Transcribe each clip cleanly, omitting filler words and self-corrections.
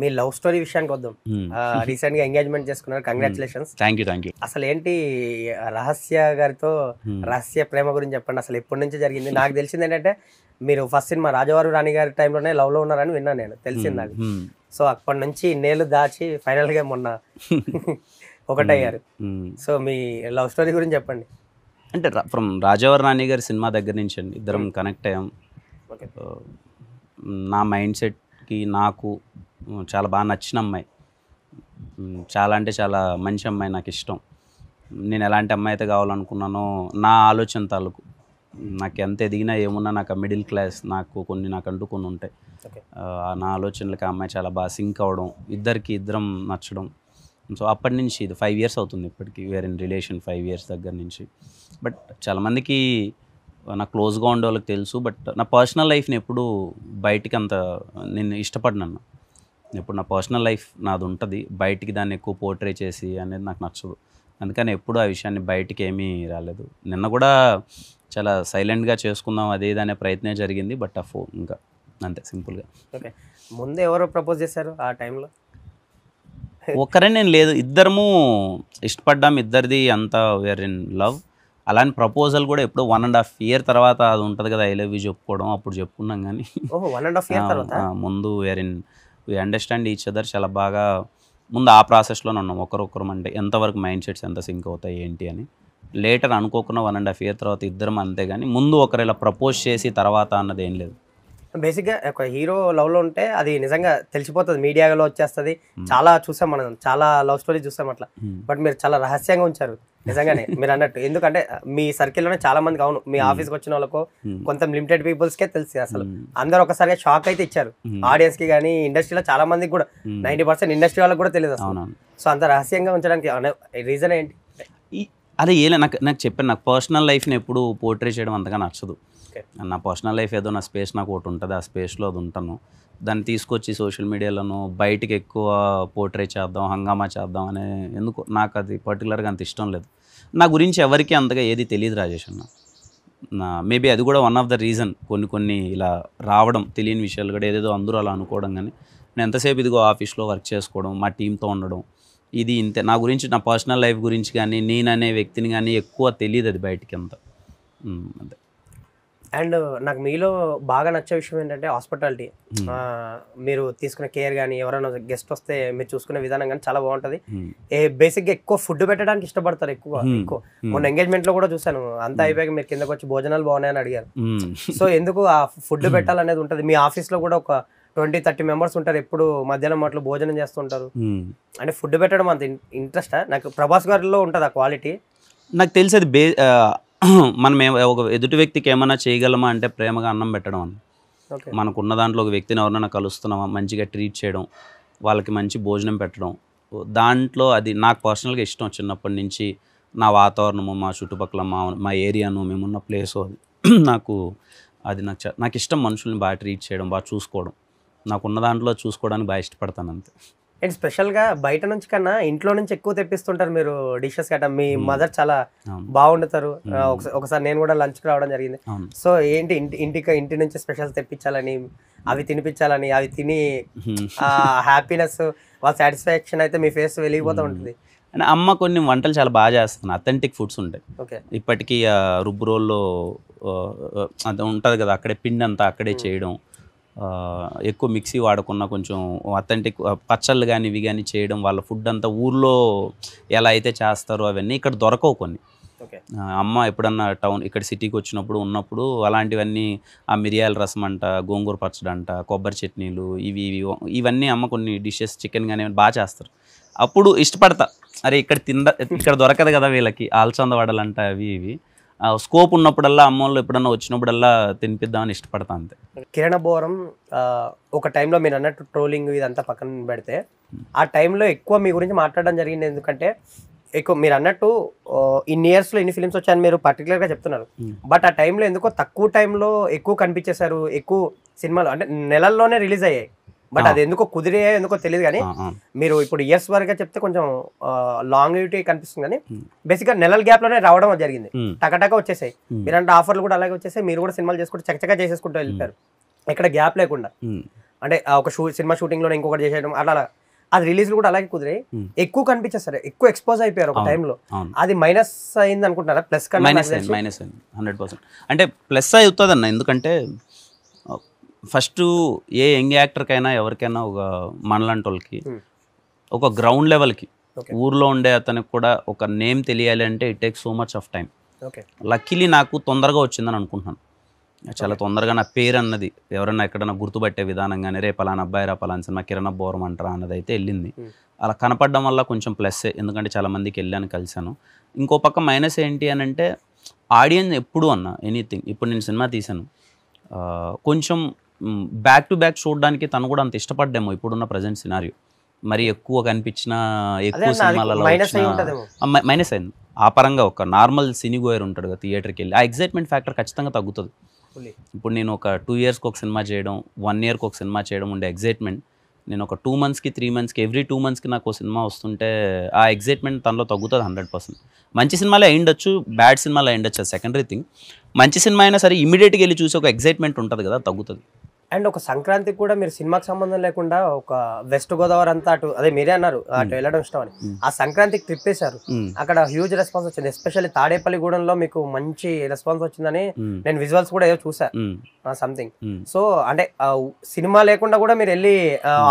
మీ love story విషయానికి వద్దాం. Recent గా ఎంగేజ్మెంట్ చేసుకున్నారు, కంగ్రాచులేషన్స్. Thank you. అసలు ఏంటి రహస్య గారితో రహస్య ప్రేమ గురించి చెప్పండి. అసలు ఎప్పటి నుంచి జరిగింది? నాకు తెలిసింది ఏంటంటే మీరు ఫస్ట్ సినిమా రాజవారు రాణి గారి టైంలోనే లవ్ లో ఉన్నారని విన్నాను, నేను తెలిసింది నాకు. సో అప్పటి నుంచి ఇన్నేళ్ళు దాచి ఫైనల్ గా మొన్న ఒకటయ్యారు. సో మీ లవ్ స్టోరీ గురించి చెప్పండి. అంటే ఫ్రమ్ రాజవారు రాణి గారి సినిమా దగ్గర నుంచి అండి ఇద్దరం కనెక్ట్ అయ్యాం. నా మైండ్ సెట్కి నాకు చాలా బాగా నచ్చిన అమ్మాయి, చాలా అంటే చాలా మంచి అమ్మాయి, నాకు ఇష్టం. నేను ఎలాంటి అమ్మాయి అయితే కావాలనుకున్నానో నా ఆలోచన తాలూకు, నాకు ఎంత ఎదిగినా ఏమున్నా నాకు మిడిల్ క్లాస్, నాకంటూ కొన్ని ఉంటాయి. నా ఆలోచనలకి ఆ అమ్మాయి చాలా బాగా సింక్ అవ్వడం, ఇద్దరం నచ్చడం. సో అప్పటి నుంచి ఇది 5 years అవుతుంది ఇప్పటికి, వేర్ ఇన్ రిలేషన్ 5 years దగ్గర నుంచి. బట్ చాలామందికి నాకు క్లోజ్గా ఉండే వాళ్ళకి తెలుసు, బట్ నా పర్సనల్ లైఫ్ని ఎప్పుడు బయటికి అంత నేను ఇష్టపడినాను. ఎప్పుడు నా పర్సనల్ లైఫ్ నాది ఉంటుంది, బయటికి దాన్ని ఎక్కువ పోర్ట్రే చేసి అనేది నాకు నచ్చదు. అందుకని ఎప్పుడు ఆ విషయాన్ని బయటికి ఏమీ రాలేదు. నిన్న కూడా చాలా సైలెంట్గా చేసుకుందాం అదే అనే ప్రయత్నం జరిగింది, బట్ ఇంకా అంతే సింపుల్గా. ఓకే, ముందు ఎవరు ప్రపోజ్ చేశారు ఆ టైంలో? ఒక్కరే నేను లేదు, ఇద్దరము ఇష్టపడ్డాం, ఇద్దరిది అంతా వేర్ ఇన్ లవ్. అలాంటి ప్రపోజల్ కూడా ఎప్పుడో 1.5 year తర్వాత అది ఉంటుంది కదా, ఐ లవ్ యూ చెప్పుకోవడం, అప్పుడు చెప్పుకున్నాం. కానీ 1.5 year తర్వాత ముందు where in we understand each other చాలా బాగా. ముందు ఆ ప్రాసెస్లోనే ఉన్నాం ఒకరొకరం, అంటే ఎంతవరకు మైండ్ సెట్స్ ఎంత సింక్ అవుతాయి ఏంటి అని. లేటర్ అనుకోకుండా 1.5 year తర్వాత ఇద్దరం అంతే, కానీ ముందు ఒకరు ఇలా ప్రపోజ్ చేసి తర్వాత అన్నది ఏం లేదు. బేసిక్గా ఒక హీరో లవ్లో ఉంటే అది నిజంగా తెలిసిపోతుంది, మీడియాలో వచ్చేస్తుంది. చాలా చూసాం మనం, చాలా లవ్ స్టోరీ చూసాం అట్లా. బట్ మీరు చాలా రహస్యంగా ఉంచారు నిజంగానే మీరు అన్నట్టు. ఎందుకంటే మీ సర్కిల్లోనే చాలా మందికి, అవును మీ ఆఫీస్కి వచ్చిన వాళ్ళకు కొంత లిమిటెడ్ పీపుల్స్కే తెలిసి, అసలు అందరూ ఒకసారిగా షాక్ అయితే ఇచ్చారు ఆడియన్స్కి, కానీ ఇండస్ట్రీలో చాలా మందికి కూడా 90% ఇండస్ట్రీ వాళ్ళకి కూడా తెలియదు అసలు. సో అంత రహస్యంగా ఉంచడానికి రీజన్ ఏంటి? అదే నాకు చెప్పాను, నాకు పర్సనల్ లైఫ్ని ఎప్పుడు పోర్ట్రే చేయడం అంతగా నచ్చదు. నా పర్సనల్ లైఫ్ ఏదో, నా స్పేస్ నాకు ఒకటి ఉంటుంది, ఆ స్పేస్లో అది ఉంటాను. దాన్ని తీసుకొచ్చి సోషల్ మీడియాలోనూ బయటికి ఎక్కువ పోర్ట్రే చేద్దాం, హంగామా చేద్దాం అనే ఎందుకు నాకు అది పర్టికులర్గా అంత ఇష్టం లేదు. నా గురించి ఎవరికి అంతగా ఏది తెలియదు రాజేష్ అన్న. మేబీ అది కూడా వన్ ఆఫ్ ద రీజన్, కొన్ని ఇలా రావడం తెలియని విషయాలు కూడా, ఏదేదో అందరూ అలా అనుకోవడం. కానీ నేను ఎంతసేపు ఇదిగో ఆఫీస్లో వర్క్ చేసుకోవడం, మా టీంతో ఉండడం, ఇది ఇంతే. నా గురించి, నా పర్సనల్ లైఫ్ గురించి కానీ, నేననే వ్యక్తిని కానీ ఎక్కువ తెలియదు అది బయటికి అంత అంతే. అండ్ నాకు మీలో బాగా నచ్చే విషయం ఏంటంటే హాస్పిటాలిటీ. మీరు తీసుకునే కేర్ కానీ, ఎవరైనా గెస్ట్ వస్తే మీరు చూసుకునే విధానం కానీ చాలా బాగుంటుంది. బేసిక్గా ఎక్కువ ఫుడ్ పెట్టడానికి ఇష్టపడతారు, ఎక్కువ. మొన్న ఎంగేజ్మెంట్ లో కూడా చూసాను, అంతా అయిపోయాక మీరు కిందకు వచ్చి భోజనాలు బాగున్నాయని అడిగారు. సో ఎందుకు ఆ ఫుడ్ పెట్టాలనేది ఉంటుంది. మీ ఆఫీస్లో కూడా ఒక 20-30 members ఉంటారు, ఎప్పుడు మధ్యాహ్నం మాటలు భోజనం చేస్తుంటారు. అంటే ఫుడ్ పెట్టడం అంత ఇంట్రెస్టా? నాకు ప్రభాస్ గారిలో ఉంటుంది ఆ క్వాలిటీ. నాకు తెలిసేది మనం ఒక ఎదుటి వ్యక్తికి ఏమైనా చేయగలమా అంటే ప్రేమగా అన్నం పెట్టడం అని. మనకున్న దాంట్లో ఒక వ్యక్తిని ఎవరైనా కలుస్తున్నామా, మంచిగా ట్రీట్ చేయడం, వాళ్ళకి మంచి భోజనం పెట్టడం, దాంట్లో అది నాకు పర్సనల్గా ఇష్టం. చిన్నప్పటి నుంచి నా వాతావరణము, మా చుట్టుపక్కల మా ఏరియాను, మేమున్న ప్లేసు, అది నాకు ఇష్టం. మనుషుల్ని బాగా ట్రీట్ చేయడం, బాగా చూసుకోవడం, నాకున్న దాంట్లో చూసుకోవడానికి బాగా ఇష్టపడతాను అంతే. అండ్ స్పెషల్గా బయట నుంచి కన్నా ఇంట్లో నుంచి ఎక్కువ తెప్పిస్తుంటారు మీరు డిషెస్ గట్రా. మీ మదర్ చాలా బాగుండుతారు. ఒకసారి నేను కూడా లంచ్కి రావడం జరిగింది. సో ఏంటి ఇంటి నుంచి స్పెషల్స్ తెప్పించాలని, అవి తినిపించాలని, అవి తిని హ్యాపీనెస్, వాళ్ళ సాటిస్ఫాక్షన్ అయితే మీ ఫేస్ వెలిగిపోతూ ఉంటుంది. అండ్ అమ్మ కొన్ని వంటలు చాలా బాగా చేస్తాను, అథెంటిక్ ఫుడ్స్ ఉంటాయి. ఇప్పటికీ రుబ్బు రోల్లో అది ఉంటుంది కదా, అక్కడే పిండి అంతా అక్కడే చేయడం, ఎక్కువ మిక్సీ వాడకుండా కొంచెం అథెంటిక్ పచ్చళ్ళు కానీ ఇవి కానీ చేయడం, వాళ్ళ ఫుడ్ అంతా ఊర్లో ఎలా అయితే చేస్తారో అవన్నీ ఇక్కడ దొరకవు కొన్ని. అమ్మ ఎప్పుడన్నా ఇక్కడ సిటీకి ఉన్నప్పుడు అలాంటివన్నీ, ఆ మిరియాల రసం అంట, గోంగూర పచ్చడి అంట, కొబ్బరి చట్నీలు, ఇవన్నీ అమ్మ కొన్ని డిషెస్, చికెన్ కానీ బాగా చేస్తారు. అప్పుడు ఇష్టపడతా, అరే ఇక్కడ దొరకదు కదా వీళ్ళకి, ఆల్చంద వడలంట, ఇవి స్కోప్ ఉన్నప్పుడల్లా, అమ్మోళ్ళు ఎప్పుడన్నా వచ్చినప్పుడల్లా తినిపిద్దామని ఇష్టపడతా అంతే. కిరణ్ అబ్బవరం ఒక టైంలో మీరు అన్నట్టు ట్రోలింగ్ ఇదంతా పక్కన పెడితే, ఆ టైంలో ఎక్కువ మీ గురించి మాట్లాడడం జరిగింది. ఎందుకంటే ఎక్కువ మీరు అన్నట్టు ఇన్ని ఇయర్స్లో ఇన్ని ఫిలిమ్స్ వచ్చాయని మీరు పర్టికులర్గా చెప్తున్నారు. బట్ ఆ టైంలో ఎందుకో తక్కువ టైంలో ఎక్కువ కనిపించేశారు, ఎక్కువ సినిమాలు అంటే నెలల్లోనే రిలీజ్ అయ్యాయి. బట్ అది ఎందుకో కుదిరే ఎందుకో తెలియదు. కానీ మీరు ఇప్పుడు ఇయర్స్ వరకు చెప్తే కొంచెం లాంగివిటీ కనిపిస్తుంది. కానీ బేసిక్గా నెలల గ్యాప్ లోనే రావడం జరిగింది, టకటక వచ్చేసాయి. మీరంటే ఆఫర్లు కూడా అలాగే వచ్చేసాయి, మీరు కూడా సినిమాలు చేసుకుంటూ చక్కచక్క చేసేసుకుంటూ వెళ్ళిపోయారు, ఎక్కడ గ్యాప్ లేకుండా. అంటే ఒక సినిమా షూటింగ్ లో ఇంకొకటి చేసేయడం అలా అలా. అది రిలీజ్ కూడా అలాగే కుదిరే ఎక్కువ కనిపించేస్తారు, ఎక్కువ ఎక్స్పోజ్ అయిపోయారు ఒక టైంలో. అది మైనస్ అయింది అనుకుంటారా? ప్లస్ మైనస్ అయింది 100%. అంటే ప్లస్ అవుతుంది అన్న, ఎందుకంటే ఫస్ట్ ఏ యంగ్ యాక్టర్కైనా ఎవరికైనా ఒక మనలాంటి వాళ్ళకి ఒక గ్రౌండ్ లెవెల్కి ఊర్లో ఉండే అతనికి కూడా ఒక నేమ్ తెలియాలి అంటే it takes so much of time. Luckily నాకు తొందరగా వచ్చిందని అనుకుంటున్నాను. చాలా తొందరగా నా పేరు అన్నది ఎవరైనా ఎక్కడైనా గుర్తుపట్టే విధానంగానే రే పలానా అబ్బాయి రా పలానా సినిమా కిరణ్ బోరం అంటారా అన్నది అయితే వెళ్ళింది. అలా కనపడడం వల్ల కొంచెం ప్లస్సే, ఎందుకంటే చాలా మందికి వెళ్ళాను కలిశాను. ఇంకో పక్క మైనస్ ఏంటి అని అంటే ఆడియన్స్ ఎప్పుడు అన్న ఎనీథింగ్, ఇప్పుడు నేను సినిమా తీశాను కొంచెం బ్యాక్ టు బ్యాక్ చూడడానికి తను కూడా అంత ఇష్టపడ్డాము ఇప్పుడున్న ప్రజెంట్ సినారియో. మరి ఎక్కువ కనిపించిన ఎక్కువ సినిమాలలో మైనస్ అయింది. ఆ పరంగా ఒక నార్మల్ సినీ గోయర్ ఉంటాడు కదా థియేటర్కి వెళ్ళి, ఆ ఎగ్జైట్మెంట్ ఫ్యాక్టర్ ఖచ్చితంగా తగ్గుతుంది. ఇప్పుడు నేను ఒక 2 yearsకి ఒక సినిమా చేయడం, 1 yearకి ఒక సినిమా చేయడం ఉండే ఎగ్జైట్మెంట్ నేను ఒక 2 monthsకి 3 monthsకి ఎవ్రీ 2 monthsకి నాకు ఒక సినిమా వస్తుంటే ఆ ఎగ్జైట్మెంట్ తనలో తగ్గుతుంది 100%. మంచి సినిమాలే అయ్యిండొచ్చు, బ్యాడ్ సినిమాలు అయ్యిండొచ్చు, సెకండరీ థింగ్. మంచి సినిమా అయినా సరే ఇమీడియట్గా వెళ్ళి చూసి ఒక ఎగ్జైట్మెంట్ ఉంటుంది కదా, తగ్గుతుంది. అండ్ ఒక సంక్రాంతికి కూడా మీరు సినిమాకి సంబంధం లేకుండా ఒక వెస్ట్ గోదావరి అంతా అటు, అదే మీరే అన్నారు అటు వెళ్ళడం ఇష్టం అని, ఆ సంక్రాంతికి ట్రిప్ వేశారు, అక్కడ హ్యూజ్ రెస్పాన్స్ వచ్చింది. ఎస్పెషల్లీ తాడేపల్లిగూడెంలో మీకు మంచి రెస్పాన్స్ వచ్చిందని నేను విజువల్స్ కూడా ఏదో చూసా సంథింగ్. సో అంటే సినిమా లేకుండా కూడా మీరు వెళ్ళి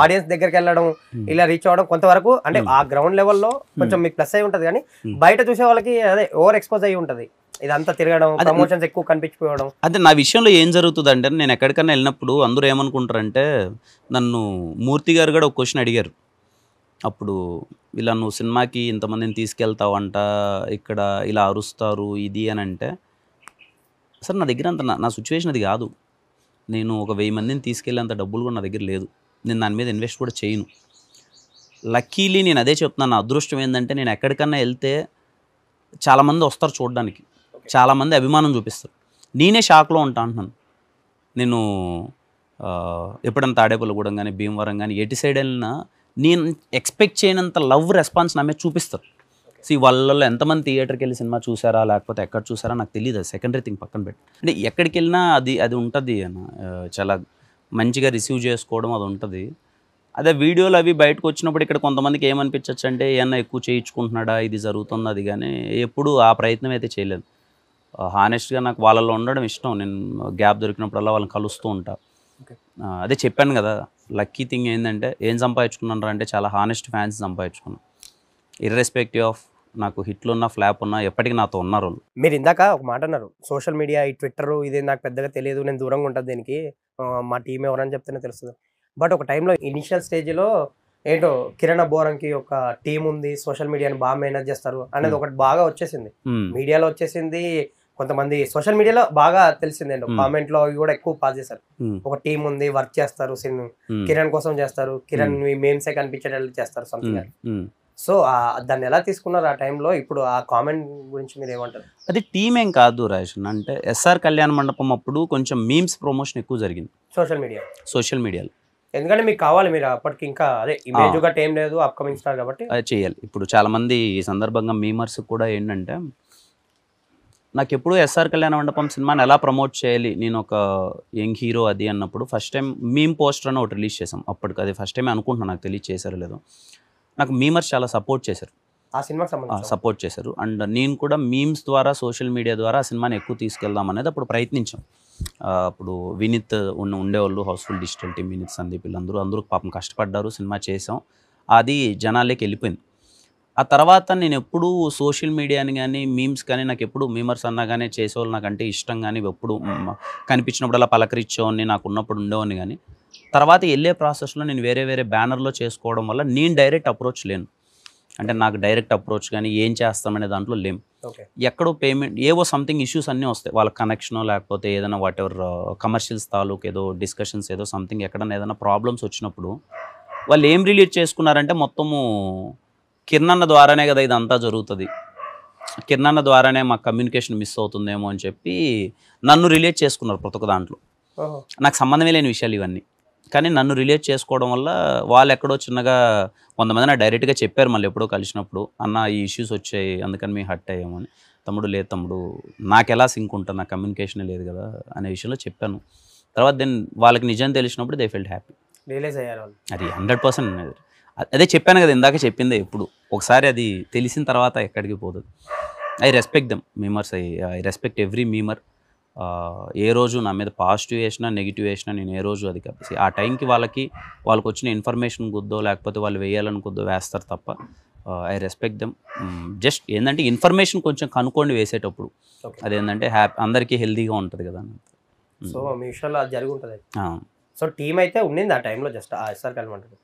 ఆడియన్స్ దగ్గరికి వెళ్ళడం, ఇలా రీచ్ అవ్వడం కొంతవరకు అంటే ఆ గ్రౌండ్ లెవెల్లో కొంచెం మీకు ప్లస్ అయి ఉంటది. కానీ బయట చూసే వాళ్ళకి అదే ఓవర్ ఎక్స్పోజ్ అయ్యి ఉంటది, ఇదంతా తిరగడం, ప్రమోషన్స్ ఎక్కువ కనిపించిపోవడం. అదే నా విషయంలో ఏం జరుగుతుంది అంటే నేను ఎక్కడికైనా వెళ్ళినప్పుడు అందరూ ఏమనుకుంటారంటే, నన్ను మూర్తి గారు కూడా ఒక క్వశ్చన్ అడిగారు అప్పుడు, ఇలా నువ్వు సినిమాకి ఇంతమందిని తీసుకెళ్తావంట, ఇక్కడ ఇలా అరుస్తారు ఇది అని అంటే, సార్ నా దగ్గర అంత నా సిచ్యువేషన్ అది కాదు. నేను ఒక 1000 మందిని తీసుకెళ్ళేంత డబ్బులు కూడా నా దగ్గర లేదు, నేను దాని మీద ఇన్వెస్ట్ కూడా చేయను. లక్కీలీ నేను అదే చెప్తున్నాను, నా అదృష్టం ఏంటంటే నేను ఎక్కడికన్నా వెళ్తే చాలామంది వస్తారు చూడడానికి, చాలామంది అభిమానం చూపిస్తారు. నేనే షాక్లో ఉంటా అంటున్నాను. నేను ఎప్పుడైనా తాడేపల్లిగూడెం కానీ భీమవరం కానీ ఎటు సైడ్ వెళ్ళినా నేను ఎక్స్పెక్ట్ చేయనంత లవ్ రెస్పాన్స్ నా మీద చూపిస్తారు. వాళ్ళలో ఎంతమంది థియేటర్కి వెళ్ళి సినిమా చూసారా లేకపోతే ఎక్కడ చూసారా నాకు తెలియదు, అది సెకండరీ థింగ్ పక్కన పెట్టి. అంటే ఎక్కడికి వెళ్ళినా అది ఉంటుంది అన్న, చాలా మంచిగా రిసీవ్ చేసుకోవడం అది ఉంటుంది. అదే వీడియోలు అవి బయటకు వచ్చినప్పుడు ఇక్కడ కొంతమందికి ఏమనిపించచ్చు అంటే ఏమన్నా ఎక్కువ చేయించుకుంటున్నాడా, ఇది జరుగుతుంది అది, కానీ ఎప్పుడు ఆ ప్రయత్నం అయితే చేయలేదు. హానెస్ట్గా నాకు వాళ్ళలో ఉండడం ఇష్టం, నేను గ్యాప్ దొరికినప్పుడల్లా వాళ్ళని కలుస్తూ ఉంటా. అదే చెప్పాను కదా, లక్కీ థింగ్ ఏంటంటే ఏం సంపాదించుకున్నారా అంటే చాలా హానెస్ట్ ఫ్యాన్స్ సంపాదించుకున్నాను. ఇర్రెస్పెక్టివ్ ఆఫ్ నాకు హిట్లు ఉన్నా ఫ్లాప్ ఉన్నా ఎప్పటికీ నాతో ఉన్నారు వాళ్ళు. మీరు ఇందాక ఒక మాట అన్నారు, సోషల్ మీడియా ఈ ట్విట్టర్ ఇది నాకు పెద్దగా తెలియదు, నేను దూరంగా ఉంటుంది దీనికి, మా టీం ఎవరని చెప్తేనే తెలుస్తుంది. బట్ ఒక టైంలో ఇనిషియల్ స్టేజ్లో ఏంటో కిరణ్ బోరంకి ఒక టీం ఉంది, సోషల్ మీడియాని బాగా మేనేజ్ చేస్తారు అనేది ఒకటి బాగా వచ్చేసింది, మీడియాలో వచ్చేసింది, కొంతమంది సోషల్ మీడియాలో బాగా తెలిసింది. ఏంటో కామెంట్ లో కూడా ఎక్కువ పాస్ చేశారు, ఒక టీం ఉంది, వర్క్ చేస్తారు, కిరణ్ కోసం చేస్తారు, కిరణ్ మేమ్సే కనిపించేటట్లు చేస్తారు సంథింగ్. సో దాన్ని ఎలా తీసుకున్నారు ఆ టైంలో? ఇప్పుడు ఆ కామెంట్ గురించి మీరు ఏమంటారు? అది టీం ఏం కాదు రాజన్, అంటే ఎస్ఆర్ కళ్యాణ మండపం అప్పుడు కొంచెం మీమ్స్ ప్రమోషన్ ఎక్కువ జరిగింది సోషల్ మీడియాలో. ఎందుకంటే మీకు కావాలి, మీరు అప్పటికి ఇంకా అదే ఇమేజ్ గా టైం లేదు, అప్కమింగ్ స్టార్ కాబట్టి అది చేయాలి. ఇప్పుడు చాలా మంది ఈ సందర్భంగా మీమర్స్ కూడా ఏంటంటే, నాకు ఎప్పుడు ఎస్ఆర్ కళ్యాణ మండపం సినిమాని ఎలా ప్రమోట్ చేయాలి, నేను ఒక యంగ్ హీరో అది అన్నప్పుడు ఫస్ట్ టైం మీమ్ పోస్టర్ అని ఒకటి రిలీజ్ చేసాం. అప్పటికి అది ఫస్ట్ టైం అనుకుంటున్నాను, నాకు తెలియదు చేశారో లేదో. నాకు మీమర్స్ చాలా సపోర్ట్ చేశారు, ఆ సినిమాకి సంబంధించి సపోర్ట్ చేశారు. అండ్ నేను కూడా మీమ్స్ ద్వారా సోషల్ మీడియా ద్వారా ఆ సినిమాని ఎక్కువ తీసుకెళ్దాం అనేది అప్పుడు ప్రయత్నించాం. అప్పుడు వినీత్ ఉండేవాళ్ళు, housefull digital team, Vineeth Sandeep అందరూ పాపం కష్టపడ్డారు, సినిమా చేసాం, అది జనాలకి వెళ్ళిపోయింది. ఆ తర్వాత నేను ఎప్పుడు సోషల్ మీడియాని కానీ మీమ్స్ కానీ, నాకు ఎప్పుడు మీమర్స్ అన్నా కానీ చేసేవాళ్ళు నాకంటే ఇష్టం, కానీ ఎప్పుడు కనిపించినప్పుడు అలా పలకరించేవాడిని, నాకు ఉన్నప్పుడు ఉండేవాడిని. కానీ తర్వాత వెళ్ళే ప్రాసెస్లో నేను వేరే బ్యానర్లో చేసుకోవడం వల్ల నేను డైరెక్ట్ అప్రోచ్ లేను, అంటే నాకు డైరెక్ట్ అప్రోచ్ కానీ ఏం చేస్తామనే దాంట్లో లేం. ఎక్కడో పేమెంట్ ఏవో సంథింగ్ ఇష్యూస్ అన్నీ వస్తాయి, వాళ్ళ కనెక్షనో లేకపోతే ఏదైనా వాట్ ఎవర్ కమర్షియల్స్ తాలూకు ఏదో డిస్కషన్స్ ఏదో సంథింగ్ ఎక్కడైనా ఏదైనా ప్రాబ్లమ్స్ వచ్చినప్పుడు వాళ్ళు ఏం రిలేట్ చేసుకున్నారంటే, మొత్తము కిరణ్ ద్వారానే కదా ఇదంతా జరుగుతుంది, కిరణ్ ద్వారానే మా కమ్యూనికేషన్ మిస్ అవుతుందేమో అని చెప్పి నన్ను రిలేట్ చేసుకున్నారు ప్రతి ఒక్క దాంట్లో. నాకు సంబంధమే లేని విషయాలు ఇవన్నీ, కానీ నన్ను రిలేట్ చేసుకోవడం వల్ల వాళ్ళు ఎక్కడో చిన్నగా కొంతమంది నాకు డైరెక్ట్గా చెప్పారు, మళ్ళీ ఎప్పుడో కలిసినప్పుడు, అన్న ఈ ఇష్యూస్ వచ్చాయి అందుకని మేము హర్ట్ అయ్యాము అని. తమ్ముడు లేదు తమ్ముడు, నాకు ఎలా సింక్ ఉంటుంది, నాకు కమ్యూనికేషనే లేదు కదా అనే విషయంలో చెప్పాను. తర్వాత దెన్ వాళ్ళకి నిజం తెలిసినప్పుడు దే ఫెల్ట్ హ్యాపీ. రియలైజ్ అయ్యారు వాళ్ళు. అది 100% అదే చెప్పాను కదా, ఇందాక చెప్పిందే. ఇప్పుడు ఒకసారి అది తెలిసిన తర్వాత ఎక్కడికి పోతుంది. I respect them memers. I respect every memer. ఏ రోజు నా మీద పాజిటివ్ వేసినా నెగిటివ్ వేసినా నేను ఏ రోజు అది కలిసి ఆ టైంకి వాళ్ళకి వచ్చిన ఇన్ఫర్మేషన్ కుద్దో లేకపోతే వాళ్ళు వేయాలనుకుద్దో వేస్తారు తప్ప ఐ రెస్పెక్ట్ దెమ్. జస్ట్ ఏంటంటే ఇన్ఫర్మేషన్ కొంచెం కనుక్కోండి వేసేటప్పుడు. Okay. అదేంటంటే అందరికీ హెల్తీగా ఉంటుంది కదా. సో మీ విషయంలో అది జరిగి ఉంటుంది. ఆ. సో టీం అయితే ఉండింది ఆ టైంలో, జస్ట్ ఆ ఎస్ఆర్ కలమంటారు.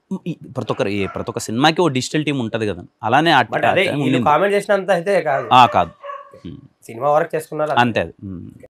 ప్రతి ఒక్క సినిమాకి ఓ డిజిటల్ టీం ఉంటుంది కదా, అలానే బట్ అదే కామెంట్ చేసినంత అయితే కాదు, కాదు. సినిమా వరకు చేసుకున్నారు అంతే అది.